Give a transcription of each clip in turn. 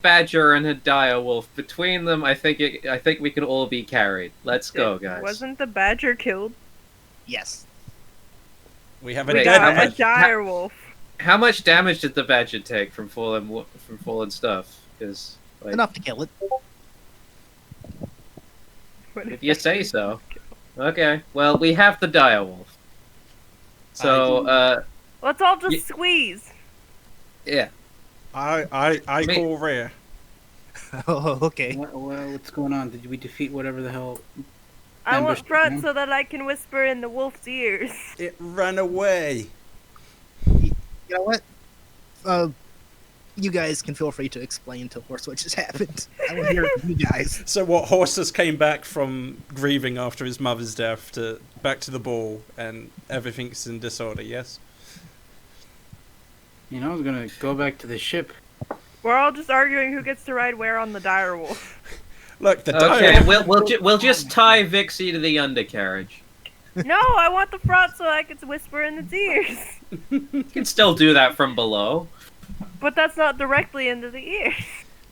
badger and a dire wolf. Between them, I think we can all be carried. Let's go, guys. Wasn't the badger killed? Yes. We have a We dead got a badger. dire wolf. How much damage did the badger take from fallen stuff? Because Enough to kill it. if you say so. Okay. Well, we have the dire wolf. So, Let's all just squeeze. yeah. I Me- call rear. Oh, okay. Well, what's going on? Did we defeat whatever the hell? I want Ambush front him. so that I can whisper in the wolf's ears. It ran away. You know what? You guys can feel free to explain to Horse what just happened. I want to hear it from you guys. So what? Horses came back from grieving after his mother's death back to the ball, and everything's in disorder. Yes. You know, I was gonna go back to the ship. We're all just arguing who gets to ride where on the dire wolf. Look, the Okay. dire. We'll just tie Vixie to the undercarriage. No, I want the front so I can whisper in its ears. You can still do that from below. But that's not directly into the ears.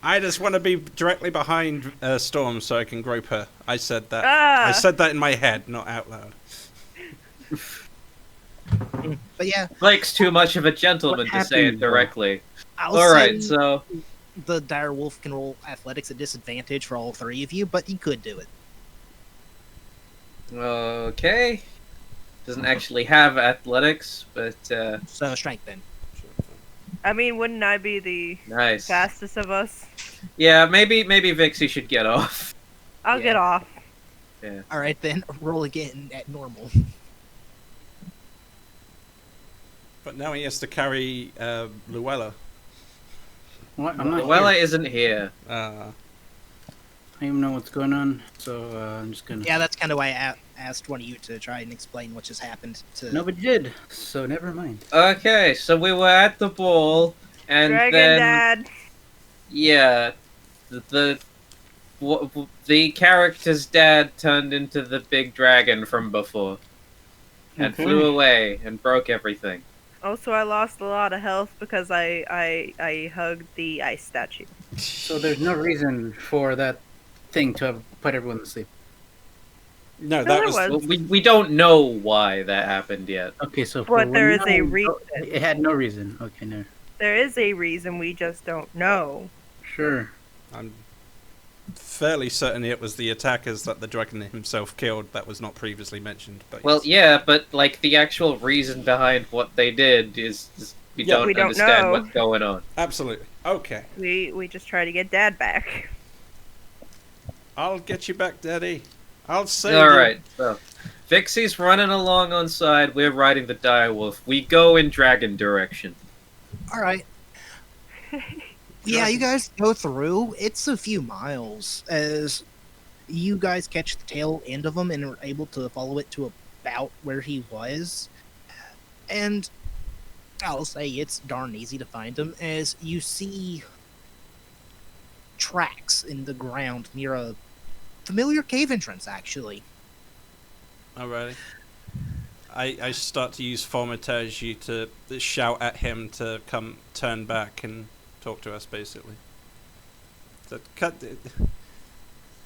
I just want to be directly behind Storm so I can grope her. I said that. Ah. I said that in my head, not out loud. But yeah, Blake's too much of a gentleman What to say it happened, bro? directly. I'll All right, say so the dire wolf can roll athletics at disadvantage for all three of you, but he could do it. okay. Doesn't actually have athletics, but So strength then. I mean, wouldn't I be the nice. fastest of us? Yeah, maybe Vixie should get off. I'll Yeah. get off. Yeah. All right then, roll again at normal. But now he has to carry Luella. What? I'm not Luella here. isn't here. I don't even know what's going on, so I'm just gonna. Yeah, that's kind of why I asked one of you to try and explain what just happened. To Nobody did, so never mind. Okay, so we were at the ball, and Dragon then Dad. yeah, the character's dad turned into the big dragon from before, and Okay. flew away and broke everything. Also, I lost a lot of health because I hugged the ice statue. So there's no reason for that thing to have put everyone to sleep. No, No, that there was. was. Well, we don't know why that happened yet. Okay, so for But there one- is a no, reason. It had no reason. Okay, no. There is a reason, we just don't know. Sure. I'm fairly certain it was the attackers that the dragon himself killed that was not previously mentioned. But Well, yes. yeah, but like the actual reason behind what they did is we Yeah, don't we don't understand know. what's going on. Absolutely. Okay. We just try to get Dad back. I'll get you back, Daddy. I'll save All you. right, so Vixie's running along on side. We're riding the direwolf. We go in dragon direction. All right. Yeah, you guys go through. It's a few miles as you guys catch the tail end of him and are able to follow it to about where he was. And I'll say it's darn easy to find him as you see tracks in the ground near a familiar cave entrance, actually. Alrighty. I start to use Thaumaturgy to shout at him to come turn back and talk to us, basically. So,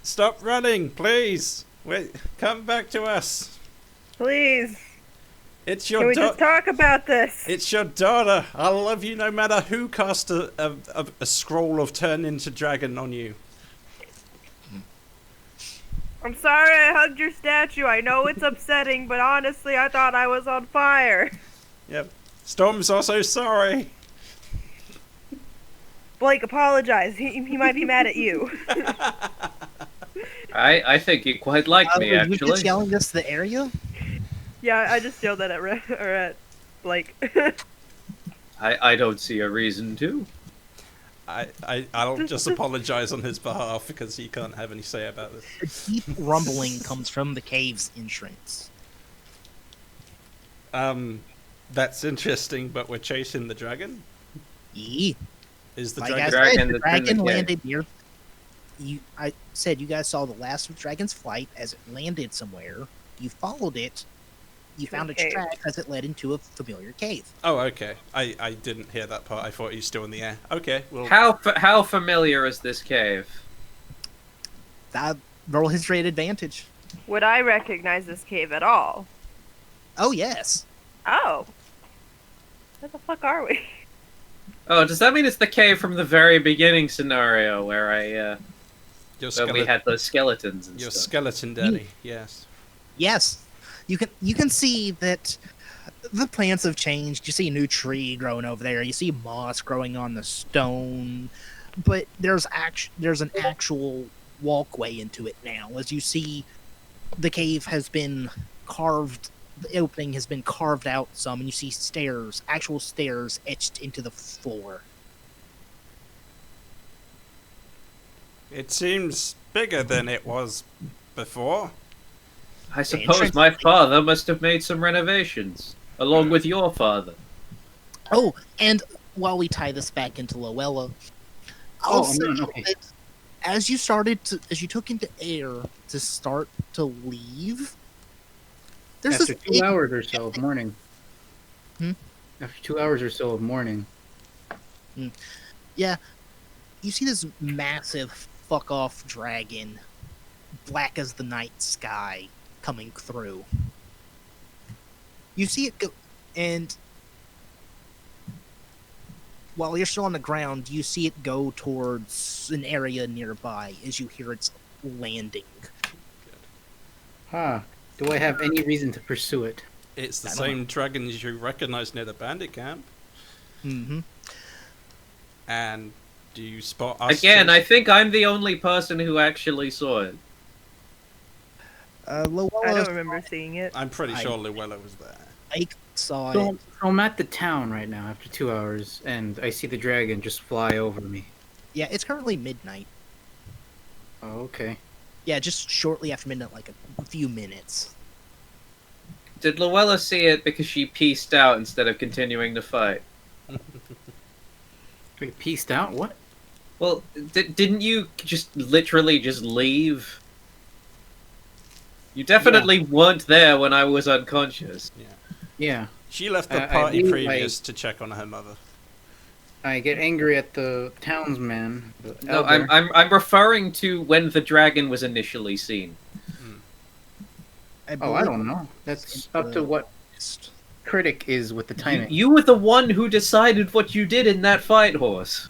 stop running, please! Wait, come back to us! Please, It's can your we just daughter! talk about this? It's your daughter! I'll love you no matter who cast a scroll of turn into dragon on you. I'm sorry I hugged your statue. I know it's upsetting, but honestly, I thought I was on fire. Yep. Storm's also sorry! Blake, apologize. He might be mad at you. I think you quite like me, Were you actually. just yelling this to the area? Yeah, I just yelled that at Blake. I don't see a reason to. I'll just apologize on his behalf because he can't have any say about this. A deep rumbling comes from the cave's entrance. That's interesting, but we're chasing the dragon? Yee. Is the Like dragon... I Dragon said, the that's in the dragon cave. landed near. I said you guys saw the last of the dragon's flight as it landed somewhere. You followed it. You To a found its cave. track as it led into a familiar cave. Oh, okay. I didn't hear that part. I thought he was still in the air. Okay, well, How familiar is this cave? Roll history at advantage. Would I recognize this cave at all? Oh yes. Oh. Where the fuck are we? Oh, does that mean it's the cave from the very beginning scenario where your where we had those skeletons and your stuff? skeleton daddy. Yes. Yes. You can see that the plants have changed. You see a new tree growing over there. You see moss growing on the stone. But there's an actual walkway into it now. As you see, the cave has been carved. The opening has been carved out some, and you see stairs, actual stairs, etched into the floor. It seems bigger than it was before. I suppose my father must have made some renovations, along with your father. Oh, and while we tie this back into Luella, I'll say okay. that as you took into air to start to leave, there's After this 2 hours or so of morning. Hmm? After 2 hours or so of morning. Yeah, you see this massive fuck off dragon, black as the night sky, coming through. You see it go, and while you're still on the ground, you see it go towards an area nearby as you hear its landing. Huh. Do I have any reason to pursue it? It's the I don't same dragons you recognize near the bandit camp. Mm-hmm. And do you spot us? Again, two? I think I'm the only person who actually saw it. I Luella don't remember seeing it. I'm pretty sure Luella was there. Spike saw So, it. so I'm at the town right now after 2 hours, and I see the dragon just fly over me. Yeah, it's currently midnight. Oh, okay. Yeah, just shortly after midnight, like a few minutes. Did Luella see it because she pieced out instead of continuing to fight? Wait, pieced out? What? Well, didn't you just literally just leave? You definitely weren't there when I was unconscious. Yeah. She left the I party knew previous to check on her mother. I get angry at the townsman. The No, elder. I'm referring to when the dragon was initially seen. Oh, I believe don't know. That's up to what critic is with the timing. You were the one who decided what you did in that fight, Horse.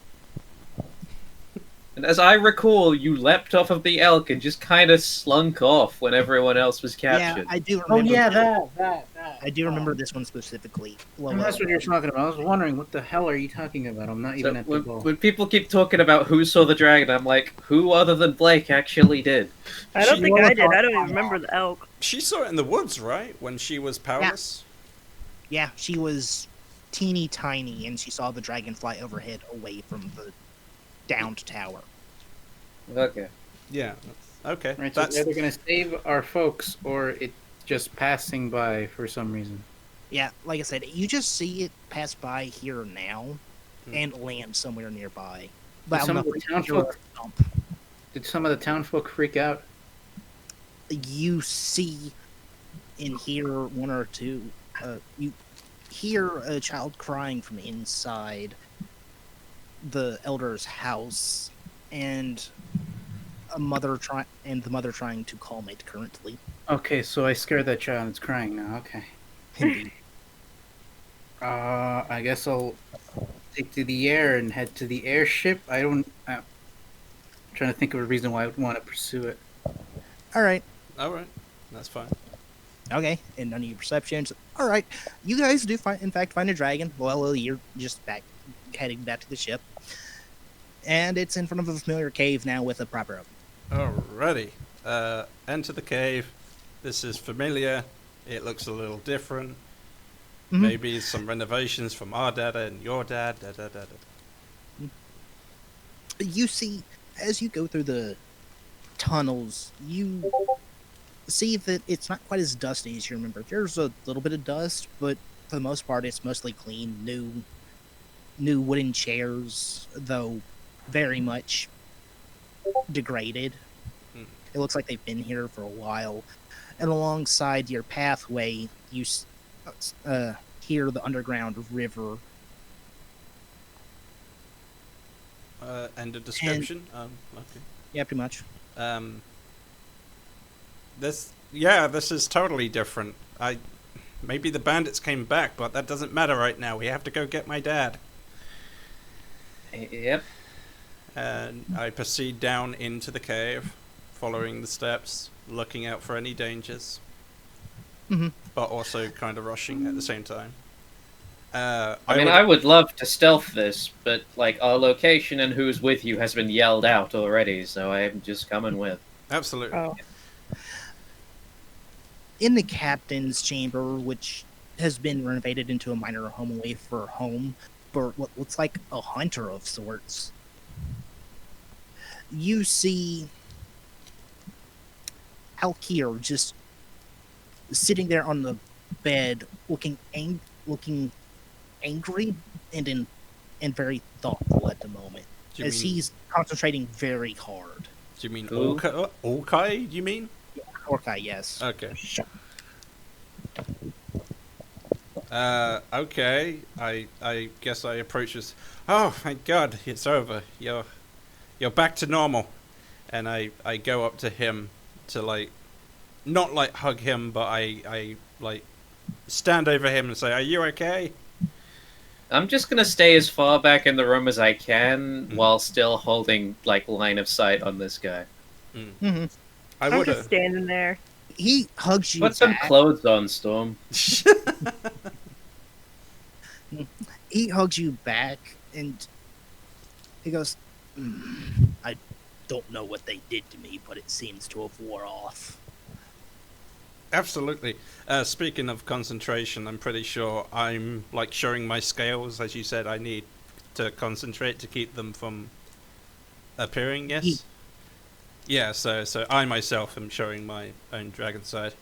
And as I recall, you leapt off of the elk and just kind of slunk off when everyone else was captured. Yeah, I do Oh remember. yeah, that. I do remember this one specifically. That's what you're talking about. I was wondering, what the hell are you talking about? I'm not even So at the when, ball. when people keep talking about who saw the dragon, I'm like, who other than Blake actually did? I don't She think was I did. on I don't even remember the elk. She saw it in the woods, right? When she was powerless? Yeah, she was teeny tiny, and she saw the dragon fly overhead away from the downed tower. Okay. Yeah. Okay. Right, so That's they're either gonna save our folks, or it's just passing by for some reason. Yeah, like I said, you just see it pass by here now, Hmm. and land somewhere nearby. Did some enough of the to hear townsfolk- a thump. Did some of the townfolk freak out? You see and hear one or two. You hear a child crying from inside the elder's house, and the mother trying to calm it currently. Okay, so I scared that child. It's crying now. Okay. Indeed. I guess I'll take to the air and head to the airship. I'm trying to think of a reason why I would want to pursue it. All right. alright. That's fine. Okay, and none of your perceptions. All right, you guys do in fact find a dragon. Well, you're just heading back to the ship, and it's in front of a familiar cave now with a proper opening. Alrighty. Enter the cave. This is familiar. It looks a little different. Mhm. Maybe some renovations from our dad and your dad. You see, as you go through the tunnels, you see that it's not quite as dusty as you remember. There's a little bit of dust, but for the most part, it's mostly clean. New wooden chairs, though very much degraded. Hmm. It looks like they've been here for a while. And alongside your pathway, you hear the underground river. End of description. Okay. Yeah, pretty much. This is totally different. Maybe the bandits came back, but that doesn't matter right now. We have to go get my dad. Yep. And I proceed down into the cave, following the steps, looking out for any dangers, but also kind of rushing at the same time. I would love to stealth this, but like our location and who's with you has been yelled out already, so I'm just coming with. Absolutely. Oh. In the captain's chamber, which has been renovated into a minor home away for home for what looks like a hunter of sorts, you see Alkir just sitting there on the bed, looking angry and very thoughtful at the moment, Do you as mean- he's concentrating very hard. Do you mean Who? Orkai? Do you mean? Orkai, yes. Okay. Okay. I guess I approach this. Oh, thank God, it's over. You're back to normal. And I go up to him to not hug him, but I stand over him and say, "Are you okay?" I'm just gonna stay as far back in the room as I can while still holding line of sight on this guy. Mm-hmm. I I'm would just have. standing there. He hugs you Put some back. clothes on, Storm. He hugs you back, and he goes, I don't know what they did to me, but it seems to have wore off. Absolutely. Speaking of concentration, I'm pretty sure I'm showing my scales, as you said. I need to concentrate to keep them from appearing. Yes. Yeah. So I myself am showing my own dragon side.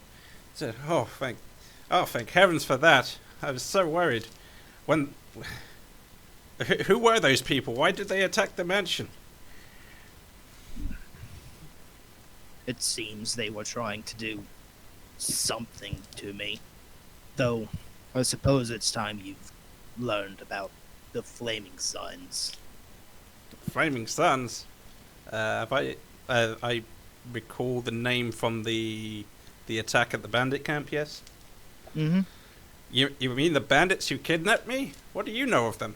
Said, thank heavens for that. I was so worried. Who were those people? Why did they attack the mansion? It seems they were trying to do something to me. Though, I suppose it's time you've learned about the Flaming Suns. Flaming Suns. I recall the name from the attack at the bandit camp. Yes. Mm-hmm. You mean the bandits who kidnapped me? What do you know of them?